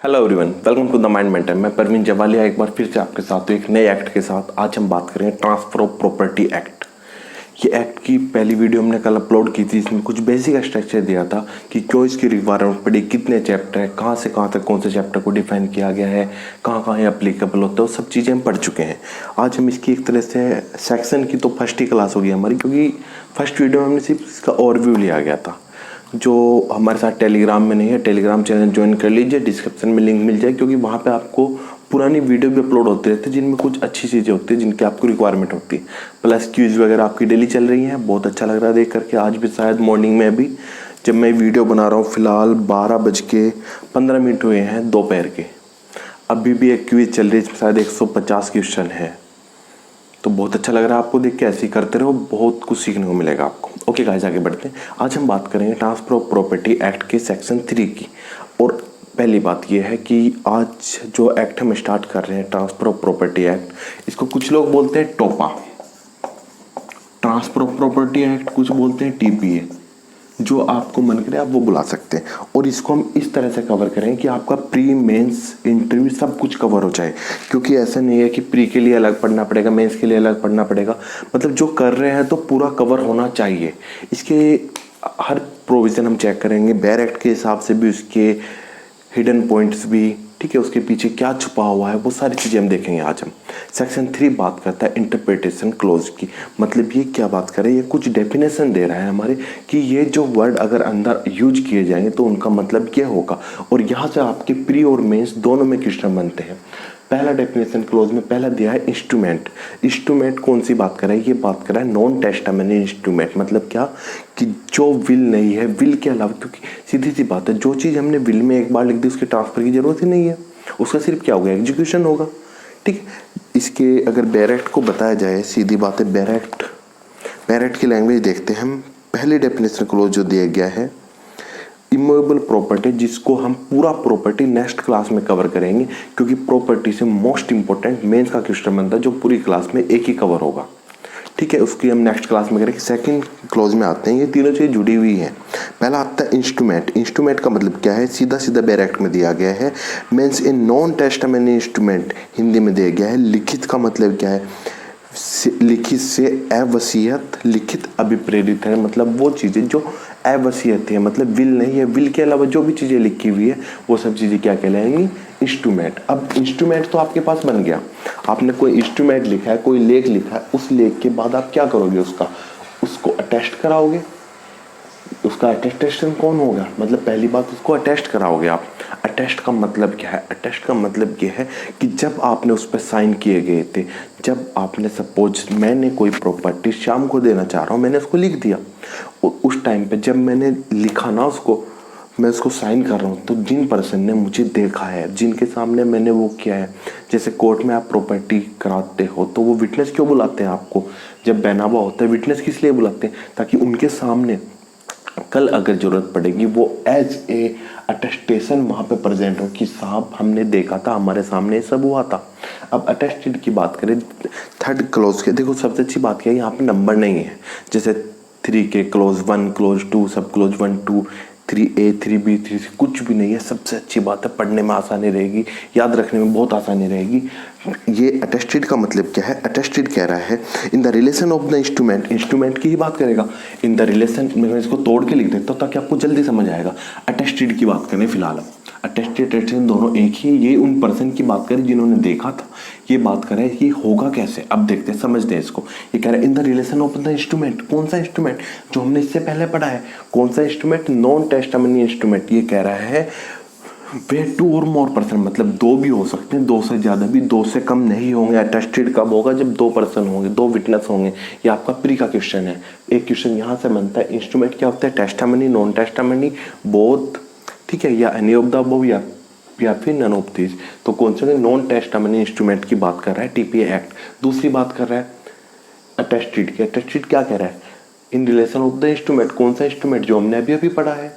Hello everyone, welcome to the mind mentor. मैं परवीन जवालिया एक बार फिर से आपके साथ एक नए एक्ट के साथ आज हम बात करेंगे ट्रांसफर ऑफ प्रॉपर्टी एक्ट। ये एक्ट की पहली वीडियो हमने कल अपलोड की थी। इसमें कुछ बेसिक स्ट्रक्चर दिया था कि क्यों इसकी रिक्वायरमेंट पड़ी, कितने चैप्टर है, कहाँ से कहाँ तक कौन से चैप्टर को डिफाइन किया गया है, कहाँ कहाँ ये अप्लीकेबल होता है, वो सब चीज़ें हम पढ़ चुके हैं। आज हम इसकी एक तरह से सेक्शन की तो फर्स्ट ही क्लास होगी हमारी, क्योंकि फर्स्ट वीडियो में हमने सिर्फ इसका ओवरव्यू लिया गया था। जो हमारे साथ टेलीग्राम में नहीं है, टेलीग्राम चैनल ज्वाइन कर लीजिए, डिस्क्रिप्शन में लिंक मिल जाए, क्योंकि वहाँ पे आपको पुरानी वीडियो भी अपलोड होते रहते हैं जिनमें कुछ अच्छी चीज़ें होती है जिनकी आपको रिक्वायरमेंट होती है। प्लस क्यूज वगैरह आपकी डेली चल रही हैं, बहुत अच्छा लग रहा है देख करके। आज भी शायद मॉर्निंग में अभी जब मैं वीडियो बना रहा हूँ फिलहाल 12:15 हुए हैं दोपहर के, अभी भी एक क्यूज चल रही है जिसमें शायद 150 क्वेश्चन है। तो बहुत अच्छा लग रहा है आपको देख के, ऐसे ही करते रहो, बहुत कुछ सीखने को मिलेगा आपको। ओके गाइस, आगे बढ़ते हैं। आज हम बात करेंगे ट्रांसफर ऑफ प्रॉपर्टी एक्ट के सेक्शन 3 की। और पहली बात यह है कि आज जो एक्ट हम स्टार्ट कर रहे हैं ट्रांसफर ऑफ प्रॉपर्टी एक्ट, इसको कुछ लोग बोलते हैं टोपा, ट्रांसफर ऑफ प्रॉपर्टी एक्ट, कुछ बोलते हैं टीपीए। जो आपको मन करे आप वो बुला सकते हैं। और इसको हम इस तरह से कवर करें कि आपका प्री मेंस इंटरव्यू सब कुछ कवर हो जाए, क्योंकि ऐसा नहीं है कि प्री के लिए अलग पढ़ना पड़ेगा, मेंस के लिए अलग पढ़ना पड़ेगा। मतलब जो कर रहे हैं तो पूरा कवर होना चाहिए। इसके हर प्रोविज़न हम चेक करेंगे, बेयर एक्ट के हिसाब से भी उसके हिडन पॉइंट्स भी, ठीक है, उसके पीछे क्या छुपा हुआ है, वो सारी चीज़ें हम देखेंगे। आज हम सेक्शन 3 बात करता है इंटरप्रिटेशन क्लोज की। मतलब ये क्या बात कर रहा है, ये कुछ डेफिनेशन दे रहा है हमारे कि ये जो वर्ड अगर अंदर यूज किए जाएंगे तो उनका मतलब क्या होगा। और यहाँ से आपके प्री और मेंस दोनों में क्वेश्चन बनते हैं। पहला डेफिनेशन क्लोज में पहला दिया है इंस्ट्रूमेंट। इंस्ट्रूमेंट कौन सी बात कर रहा है, ये बात कर रहा है नॉन टेस्टामेनी इंस्ट्रूमेंट। मतलब क्या कि जो विल नहीं है, विल के अलावा, क्योंकि सीधी सी बात है जो चीज़ हमने विल में एक बार लिख दी उसके ट्रांसफर की जरूरत ही नहीं है, उसका सिर्फ क्या होगा, एग्जीक्यूशन होगा। ठीक, इसके अगर बेयर एक्ट को बताया जाए, सीधी बात है, बेयर एक्ट की लैंग्वेज देखते हैं हम। पहली डेफिनेशन क्लोज जो दिया गया है इमूवेबल प्रॉपर्टी, जिसको हम पूरा प्रॉपर्टी नेक्स्ट क्लास में कवर करेंगे, क्योंकि प्रॉपर्टी से मोस्ट इंपॉर्टेंट मेंस का क्वेश्चन बनता है जो पूरी क्लास में एक ही कवर होगा। ठीक है, उसकी हम नेक्स्ट क्लास में करेंगे। सेकंड क्लोज में आते हैं, ये तीनों चीज़ जुड़ी हुई हैं। पहला आता है इंस्ट्रूमेंट। इंस्ट्रूमेंट का मतलब क्या है, सीधा सीधा बेयर एक्ट में दिया गया है, means in non testamentary instrument Hindi में दिया गया है। लिखित का मतलब क्या है, लिखित से अवसीयत, लिखित अभिप्रेरित है, मतलब वो चीज़ें जो अवसीयत है, मतलब विल नहीं है, विल के अलावा जो भी चीज़ें लिखी हुई है वो सब चीज़ें क्या कहलाएंगी, इंस्ट्रूमेंट। अब इंस्ट्रूमेंट तो आपके पास बन गया, आपने कोई इंस्ट्रूमेंट लिखा है, कोई लेख लिखा है, उस लेख के बाद आप क्या करोगे, उसको अटेस्ट कराओगे। उसका अटेस्टेशन कौन होगा, मतलब पहली बात उसको अटेस्ट कराओगे आप। अटेस्ट का मतलब क्या है, अटेस्ट का मतलब ये है कि जब आपने उस पर साइन किए गए थे, जब आपने सपोज मैंने कोई प्रॉपर्टी शाम को देना चाह रहा हूँ, मैंने उसको लिख दिया, और उस टाइम पे जब मैंने लिखा ना उसको, मैं उसको साइन कर रहा हूँ, तो जिन पर्सन ने मुझे देखा है, जिनके सामने मैंने वो किया है, जैसे कोर्ट में आप प्रॉपर्टी कराते हो तो वो विटनेस क्यों बुलाते हैं आपको, जब बैनामा होता है विटनेस किस लिए बुलाते हैं, ताकि उनके सामने कल अगर जरूरत पड़ेगी वो एज ए अटेस्टेशन वहाँ पे प्रेजेंट हो कि साहब हमने देखा था, हमारे सामने सब हुआ था। अब अटेस्टेड की बात करें थर्ड क्लोज के, देखो सबसे अच्छी बात क्या है, यहाँ पे नंबर नहीं है, जैसे 3 के क्लोज 1 क्लोज 2 सब क्लोज 1 2 3A 3B 3C कुछ भी नहीं है। सबसे अच्छी बात है, पढ़ने में आसानी रहेगी, याद रखने में बहुत आसानी रहेगी। ये अटेस्टेड का मतलब क्या है, अटेस्टेड कह रहा है in the relation of the instrument, instrument की ही बात करेगा। इन द रिलेशन, मैं इसको तोड़ के लिख देता हूँ ताकि आपको जल्दी समझ आएगा। अटेस्टेड की बात करें फिलहाल, अटेस्टेड अटेस्टेड दोनों एक ही, ये उन पर्सन की बात करें जिन्होंने देखा था, ये बात करें कि होगा कैसे। अब देखते हैं, समझते हैं इसको। ये कह रहा है in the relation of the instrument, कौन सा इंस्ट्रूमेंट, जो हमने इससे पहले पढ़ा है, कौन सा इंस्ट्रूमेंट, नॉन टेस्टामेनी इंस्ट्रूमेंट। ये कह रहा है वे 2 और मोर पर्सन, मतलब 2 भी हो सकते हैं, 2 से ज़्यादा भी, 2 से कम नहीं होंगे। अटेस्टेड कब होगा, जब 2 पर्सन होंगे, 2 विटनेस होंगे। ये आपका प्री का क्वेश्चन है। एक क्वेश्चन यहाँ से बनता है, इंस्ट्रूमेंट क्या होता है, टेस्टामेनी, नॉन टेस्टामेनी, बोथ, ठीक है, या एनी ऑफ द अबव, या फिर नन ऑफ दिस। तो कौन से नॉन टेस्टामेनी इंस्ट्रूमेंट की बात कर रहा है टीपीए एक्ट। दूसरी बात कर रहा है अटेस्टेड की। अटेस्टेड क्या कह रहा है, in relation of the instrument, कौन सा इंस्ट्रूमेंट, जो हमने अभी पढ़ा है।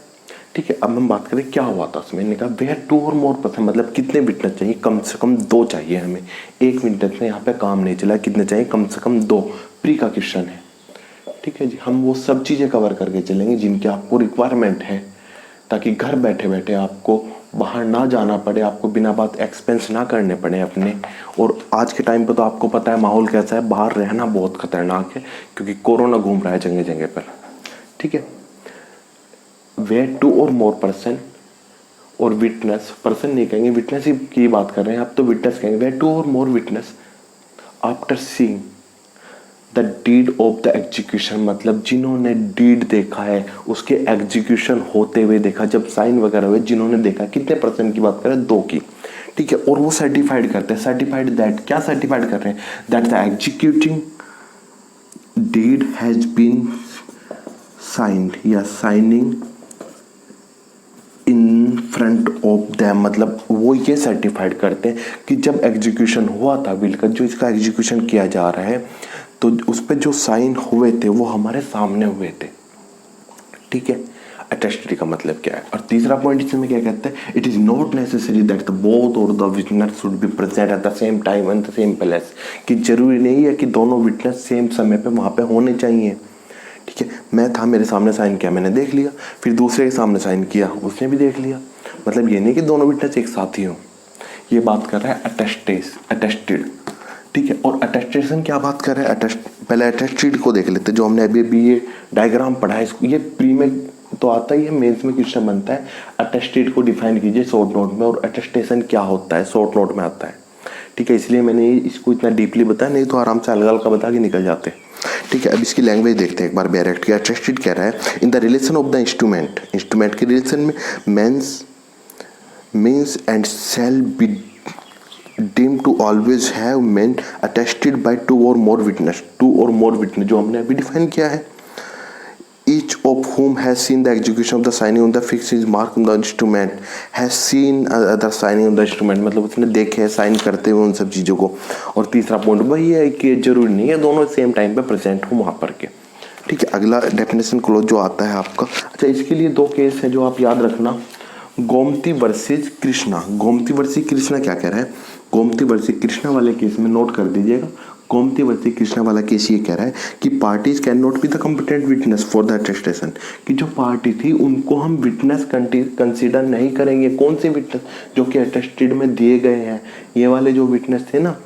ठीक है, अब हम बात करें क्या हुआ था उसमें। कहा वे 2 और मोर पर्सन, मतलब कितने विटनेस चाहिए, कम से कम 2 चाहिए हमें। एक विटनेस में यहाँ पे काम नहीं चला, कितने चाहिए, कम से कम 2। प्री का क्वेश्चन है। ठीक है जी, हम वो सब चीज़ें कवर करके चलेंगे जिनकी आपको रिक्वायरमेंट है, ताकि घर बैठे बैठे आपको बाहर ना जाना पड़े, आपको बिना बात एक्सपेंस ना करने पड़े अपने। और आज के टाइम पे तो आपको पता है माहौल कैसा है, बाहर रहना बहुत खतरनाक है क्योंकि कोरोना घूम रहा है जगह जगह पर, ठीक है। Where two or more person, और विटनेस, पर्सन नहीं कहेंगे, विटनेस ही की बात कर रहे हैं आप, तो विटनेस कहेंगे। Where two or more witness after seeing the deed of the execution, मतलब जिन्होंने डीड देखा है, उसके एग्जीक्यूशन होते हुए देखा, जब साइन वगैरह हुए, जिन्होंने देखा। कितने परसेंट की बात करें? 2 की, ठीक है। और वो सर्टिफाइड करते हैं, सर्टिफाइड दैट, क्या सर्टिफाइड कर रहे हैं? That the executing deed has been signed या signing in front of them, मतलब वो ये सर्टिफाइड करते हैं कि जब एग्जीक्यूशन हुआ था बिल का, जो इसका एग्जीक्यूशन किया जा रहा है, तो उस पर जो साइन हुए थे वो हमारे सामने हुए थे, ठीक है। अटेस्टेड का मतलब क्या है? और तीसरा पॉइंट इसमें क्या कहते हैं? It is not necessary that the both और the witness should be present at the same time and the same place, कि जरूरी नहीं है कि दोनों विटनेस सेम समय पे वहां पे होने चाहिए, ठीक है। मैं था, मेरे सामने साइन किया, मैंने देख लिया, फिर दूसरे के सामने साइन किया, उसने भी देख लिया। मतलब ये नहीं कि दोनों विटनेस एक साथ ही हो। ये बात कर रहा है अटेस्टेड, ठीक है। और अटेस्टेशन क्या बात कर रहे हैं? पहले अटेस्टेड को देख लेते, जो हमने अभी ये डायग्राम पढ़ा है, इसको ये प्री में तो आता ही है, मेंस में क्वेश्चन बनता है। अटेस्टेड को डिफाइन कीजिए शॉर्ट नोट में, और अटेस्टेशन क्या होता है शॉर्ट नोट में आता है, ठीक है। इसलिए मैंने इसको इतना डीपली बताया, नहीं तो आराम से अलग अलग बता के निकल जाते, ठीक है। अब इसकी लैंग्वेज देखते हैं एक बार डायरेक्ट किया। अटेस्टेड कह रहा है in the relation of the instrument, instrument के रिलेशन में means and shall be deemed to always have meant attested by 2 or more witness, 2 or more witness जो हमने अभी डिफाइन किया है। each of whom has seen the execution of the signing on the fixed is mark on the instrument has seen other signing on the instrument, मतलब उसने देखे है sign करते हुए उन सब चीज़ों को। और तीसरा पॉइंट वही है कि जरूरी नहीं है दोनों सेम टाइम पे प्रेजेंट हो वहाँ पर के, ठीक है। अगला डेफिनेशन क्लोज जो आता है आपका, अच्छा इसके लिए 2 केस है जो आप याद रखना। गोमती वर्सेज कृष्णा। गोमती वर्सेज कृष्णा क्या कह रहा है? गोमती वर्सेज कृष्णा वाले केस में नोट कर दीजिएगा। गोमती वर्सेज कृष्णा वाला केस ये कह रहा है कि parties can not be the competent witness for the attestation, कि जो पार्टी थी उनको हम विटनेस कंसीडर नहीं करेंगे। कौन से विटनेस? जो कि अटेस्टेड में दिए गए हैं। ये वाले जो विटनेस थे ना,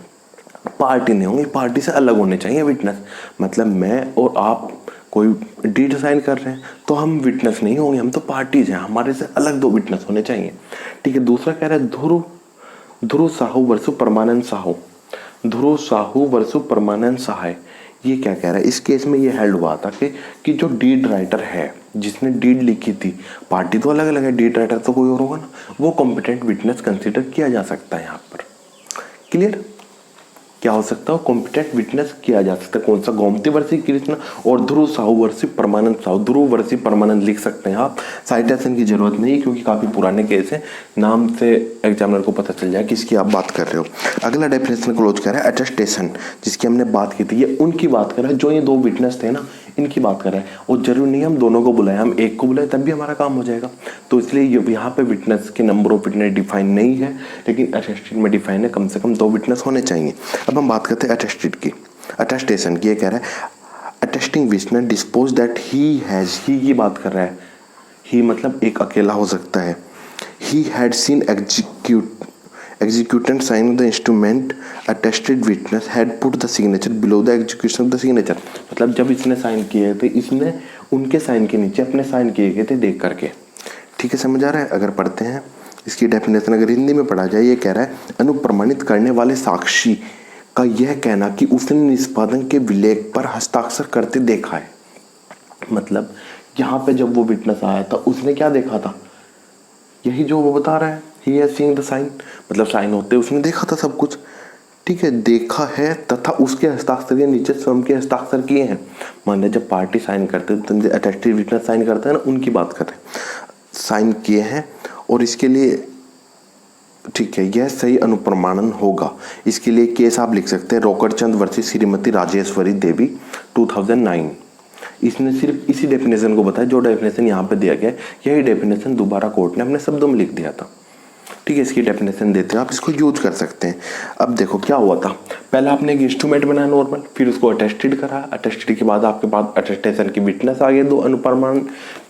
पार्टी नहीं होंगे, पार्टी से अलग होने चाहिए विटनेस। मतलब मैं और आप कोई डीड साइन कर रहे हैं तो हम विटनेस नहीं होंगे, हम तो पार्टीज हैं, हमारे से अलग 2 विटनेस होने चाहिए, ठीक है। दूसरा कह रहा है ध्रुव साहू वर्सु परमानंद साहू। ध्रुव साहू वर्सु परमानंद सहाय, ये क्या कह रहा है? इस केस में ये हेल्ड हुआ था कि जो डीड राइटर है, जिसने डीड लिखी थी, पार्टी तो अलग अलग है, डीड राइटर तो कोई और होगा ना, वो कॉम्पिटेंट विटनेस कंसिडर किया जा सकता है यहाँ पर। क्लियर? क्या हो सकता है? कॉम्पिटेंट विटनेस किया जा सकता है। कौन सा? गोमती वर्सी कृष्ण और ध्रुव साहू वर्सी परमानंद साहू। ध्रुव वर्सी परमानंद लिख सकते हैं आप, साइटेशन की जरूरत नहीं क्योंकि काफी पुराने केस है, नाम से एग्जामिनर को पता चल जाए किसकी आप बात कर रहे हो। अगला डेफिनेशन क्लोज कर रहा है अटेस्टेशन, जिसकी हमने बात की थी, ये उनकी बात कर रहा है जो ये 2 विटनेस थे ना, इनकी बात कर रहा है। और जरूरी नहीं हम दोनों को बुलाएं, हम एक को बुलाएं तब भी हमारा काम हो जाएगा। तो इसलिए यहाँ पे विटनेस के नंबर ऑफ विटनेस डिफाइन नहीं है, लेकिन अटेस्टेड में डिफाइन है, कम से कम 2 विटनेस होने चाहिए। अब हम बात करते हैं अटेस्टेड की, अटेस्टेशन की। ये कह रहा है attesting witness dispose that he has, ही की बात कर रहा है, ही मतलब एक अकेला हो सकता है। He had seen executant sign the instrument, attested witness had put the signature below the execution of the signature, मतलब जब इसने साइन किए थे, इसने उनके साइन के नीचे अपने साइन किए गए थे देख करके, ठीक है। समझ आ रहा है? अगर पढ़ते हैं इसकी डेफिनेशन, अगर हिंदी में पढ़ा जाए, ये कह रहा है अनुप्रमाणित करने वाले साक्षी का यह कहना कि उसने निष्पादन के विलेख पर हस्ताक्षर करते देखा है। मतलब यहाँ पे जब वो विटनेस आया था उसने क्या देखा था? यही जो वो बता रहा है, he has seen the sign, मतलब साइन होते उसने देखा था सब कुछ, ठीक है। देखा है तथा उसके हस्ताक्षर के नीचे स्वयं के हस्ताक्षर किए हैं। मान जब पार्टी साइन करते हैं, अटेस्टेड विटनेस साइन करते हैं ना, उनकी बात कर रहे हैं, साइन किए हैं। और इसके लिए ठीक है, यह सही अनुप्रमाणन होगा। इसके लिए केस आप लिख सकते हैं रोकड़चंद वर्सेस श्रीमती राजेश्वरी देवी 2009। इसने सिर्फ इसी डेफिनेशन को बताया जो डेफिनेशन यहाँ पे दिया गया है, यही डेफिनेशन दोबारा कोर्ट ने अपने शब्दों में लिख दिया था, ठीक है। इसकी डेफिनेशन देते हैं, आप इसको यूज कर सकते हैं। अब देखो क्या हुआ था, पहले आपने एक इंस्ट्रूमेंट बनाया नॉर्मल, फिर उसको अटेस्टेड करा, अटेस्टेड के बाद आपके पास अटेस्टेशन की विटनेस आ गए 2 अनुप्रमाण,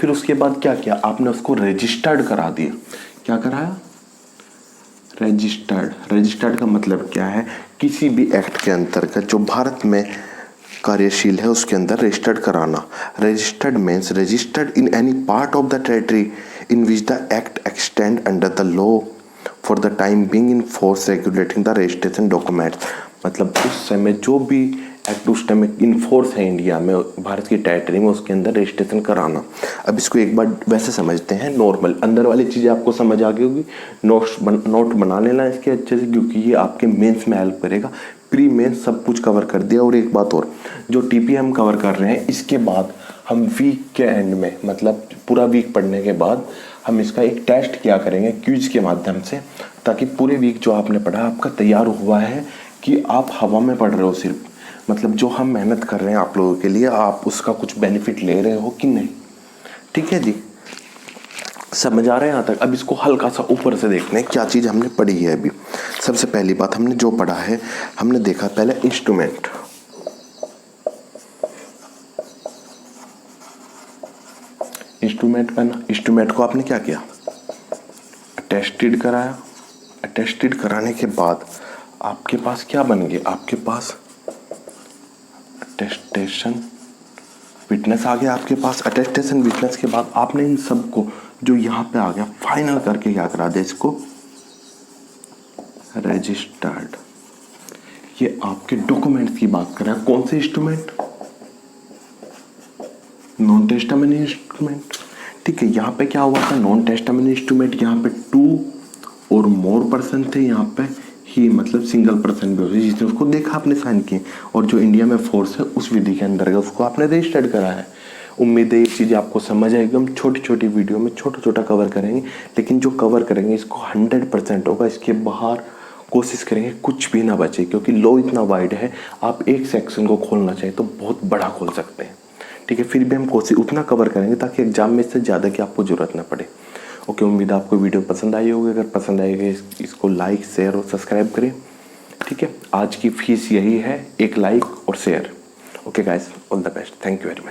फिर उसके बाद क्या किया आपने? उसको रजिस्टर्ड करा दिया। क्या कराया? रजिस्टर्ड का मतलब क्या है? किसी भी एक्ट के अंतर्गत जो भारत में कार्यशील है उसके अंदर रजिस्टर्ड कराना। Registered means registered in any part of the territory in which the act extend under the law for the time being in force regulating the registration documents. मतलब उस समय जो भी एक्ट उस टाइम इन फोर्स है India में, भारत की territory में, उसके अंदर रजिस्ट्रेशन कराना। अब इसको एक बार वैसे समझते हैं नॉर्मल, अंदर वाली चीज़ें आपको समझ आ गई होगी। नोट बना लेना इसके अच्छे से, क्योंकि ये आपके मेंस में हेल्प करेगा। प्री मेंस सब कुछ कवर कर दिया। और एक बात और, जो टीपी हम कवर कर रहे हैं, इसके बाद हम वीक के एंड में, मतलब पूरा वीक पढ़ने के बाद हम इसका एक टेस्ट किया करेंगे क्विज के माध्यम से, ताकि पूरे वीक जो आपने पढ़ा आपका तैयार हुआ है कि आप हवा में पढ़ रहे हो सिर्फ, मतलब जो हम मेहनत कर रहे हैं आप लोगों के लिए, आप उसका कुछ बेनिफिट ले रहे हो कि नहीं। ठीक है जी, समझ आ रहा है यहाँ तक? अब इसको हल्का सा ऊपर से देखते हैं क्या चीज़ हमने पढ़ी है अभी। सबसे पहली बात हमने जो पढ़ा है, हमने देखा पहले इंस्ट्रूमेंट। इंस्ट्रूमेंट को आपने क्या किया? अटेस्टेड कराया। अटेस्टेड कराने के बाद आपके पास क्या बन गया? आपके पास अटेस्टेशन विटनेस आ गया आपके पास। अटेस्टेशन विटनेस के बाद आपने इन सब को जो यहाँ पे आ गया फाइनल करके क्या करा दिया? इसको रजिस्टर्ड। ये आपके डॉक्यूमेंट्स की बात कर रहे हैं। कौन से इंस्ट्रूमेंट? Non testamentary instrument. ठीक है, यहाँ पे क्या हुआ था? नॉन टेस्टामेनी इंस्ट्रूमेंट, यहाँ पे 2 और मोर पर्सन थे, यहाँ पे ही मतलब सिंगल पर्सन भी होती है जिसने उसको देखा, आपने साइन किए, और जो इंडिया में फोर्स है उस विधि के अंतर्गत उसको आपने रजिस्टर्ड करा है। उम्मीद है ये चीज़ें आपको समझ आएगी। हम छोटी छोटी वीडियो में छोटा कवर करेंगे, लेकिन जो कवर करेंगे इसको 100% होगा। इसके बाहर कोशिश करेंगे कुछ भी ना बचे, क्योंकि लॉ इतना वाइड है, आप एक सेक्शन को खोलना चाहिए तो बहुत बड़ा खोल सकते हैं। ठीक है, फिर भी हम कोशिश उतना कवर करेंगे ताकि एग्जाम में इससे ज़्यादा की आपको ज़रूरत ना पड़े। ओके, उम्मीद है आपको वीडियो पसंद आई होगी। अगर पसंद आएगा इसको लाइक, शेयर और सब्सक्राइब करें। ठीक है, आज की फीस यही है, एक लाइक और share. Okay guys, all the best, thank you very much.